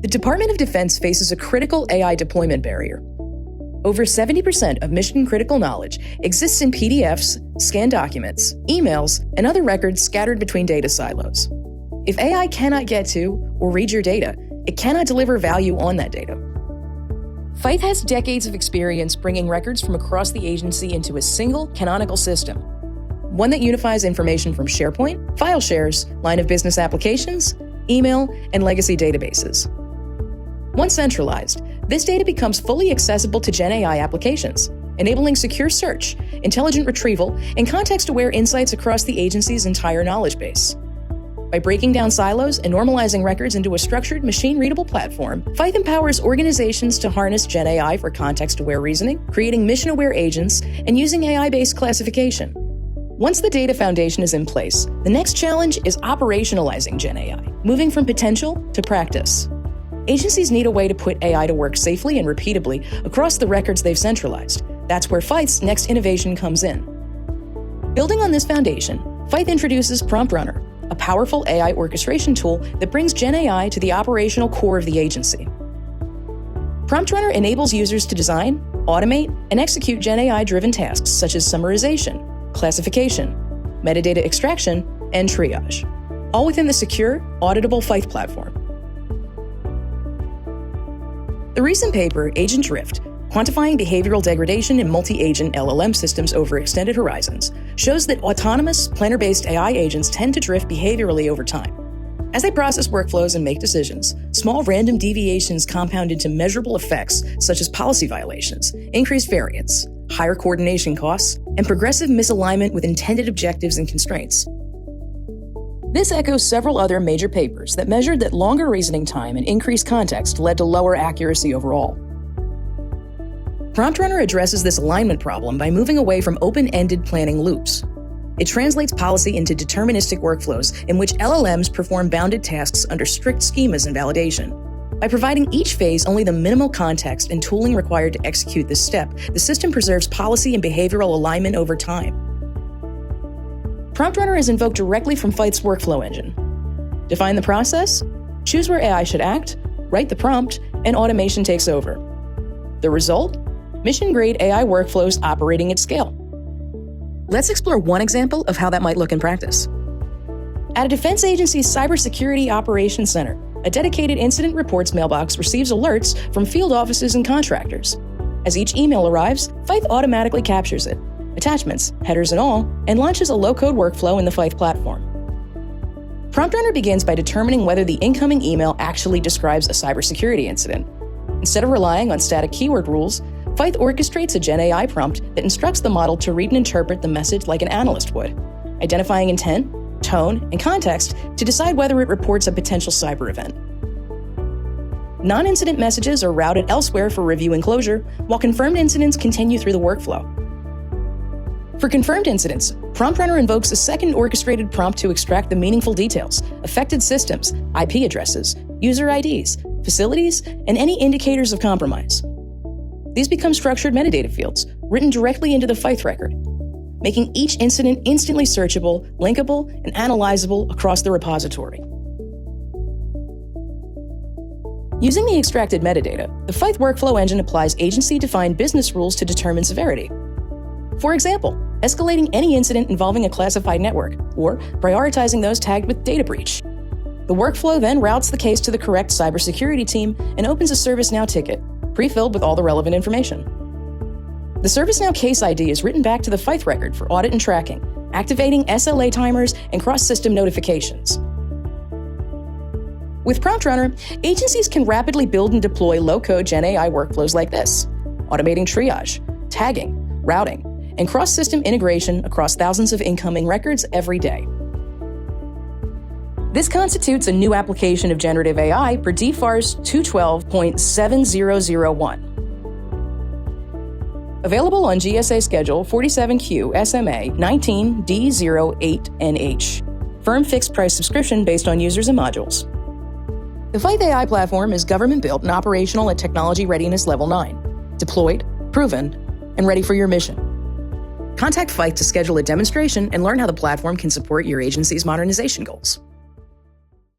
The Department of Defense faces a critical AI deployment barrier. Over 70% of mission-critical knowledge exists in PDFs, scanned documents, emails, and other records scattered between data silos. If AI cannot get to or read your data, it cannot deliver value on that data. Feith has decades of experience bringing records from across the agency into a single, canonical system, one that unifies information from SharePoint, file shares, line of business applications, email, and legacy databases. Once centralized, this data becomes fully accessible to GenAI applications, enabling secure search, intelligent retrieval, and context-aware insights across the agency's entire knowledge base. By breaking down silos and normalizing records into a structured, machine-readable platform, Feith empowers organizations to harness GenAI for context-aware reasoning, creating mission-aware agents, and using AI-based classification. Once the data foundation is in place, the next challenge is operationalizing GenAI, moving from potential to practice. Agencies need a way to put AI to work safely and repeatably across the records they've centralized. That's where Feith's next innovation comes in. Building on this foundation, Feith introduces Prompt Runner, a powerful AI orchestration tool that brings GenAI to the operational core of the agency. Prompt Runner enables users to design, automate, and execute GenAI-driven tasks such as summarization, classification, metadata extraction, and triage, all within the secure, auditable Feith platform. The recent paper, Agent Drift, Quantifying Behavioral Degradation in Multi-Agent LLM Systems Over Extended Horizons, shows that autonomous, planner-based AI agents tend to drift behaviorally over time. As they process workflows and make decisions, small random deviations compound into measurable effects such as policy violations, increased variance, higher coordination costs, and progressive misalignment with intended objectives and constraints. This echoes several other major papers that measured that longer reasoning time and increased context led to lower accuracy overall. Prompt Runner addresses this alignment problem by moving away from open-ended planning loops. It translates policy into deterministic workflows in which LLMs perform bounded tasks under strict schemas and validation. By providing each phase only the minimal context and tooling required to execute this step, the system preserves policy and behavioral alignment over time. Prompt Runner is invoked directly from Feith's workflow engine. Define the process, choose where AI should act, write the prompt, and automation takes over. The result? Mission-grade AI workflows operating at scale. Let's explore one example of how that might look in practice. At a defense agency's Cybersecurity Operations Center, a dedicated incident reports mailbox receives alerts from field offices and contractors. As each email arrives, Feith automatically captures it, attachments, headers and all, and launches a low-code workflow in the Feith platform. Prompt Runner begins by determining whether the incoming email actually describes a cybersecurity incident. Instead of relying on static keyword rules, Feith orchestrates a GenAI prompt that instructs the model to read and interpret the message like an analyst would, identifying intent, tone, and context to decide whether it reports a potential cyber event. Non-incident messages are routed elsewhere for review and closure, while confirmed incidents continue through the workflow. For confirmed incidents, Prompt Runner invokes a second orchestrated prompt to extract the meaningful details, affected systems, IP addresses, user IDs, facilities, and any indicators of compromise. These become structured metadata fields, written directly into the Feith record, making each incident instantly searchable, linkable, and analyzable across the repository. Using the extracted metadata, the Feith workflow engine applies agency-defined business rules to determine severity. For example, escalating any incident involving a classified network, or prioritizing those tagged with data breach. The workflow then routes the case to the correct cybersecurity team and opens a ServiceNow ticket, pre-filled with all the relevant information. The ServiceNow case ID is written back to the Feith record for audit and tracking, activating SLA timers and cross-system notifications. With Prompt Runner, agencies can rapidly build and deploy low-code GenAI workflows like this, automating triage, tagging, routing, and cross-system integration across thousands of incoming records every day. This constitutes a new application of generative AI per DFARS 212.7001. Available on GSA Schedule 47Q SMA 19D08NH. Firm fixed price subscription based on users and modules. The Feith AI platform is government-built and operational at Technology Readiness Level 9, deployed, proven, and ready for your mission. Contact Feith to schedule a demonstration and learn how the platform can support your agency's modernization goals.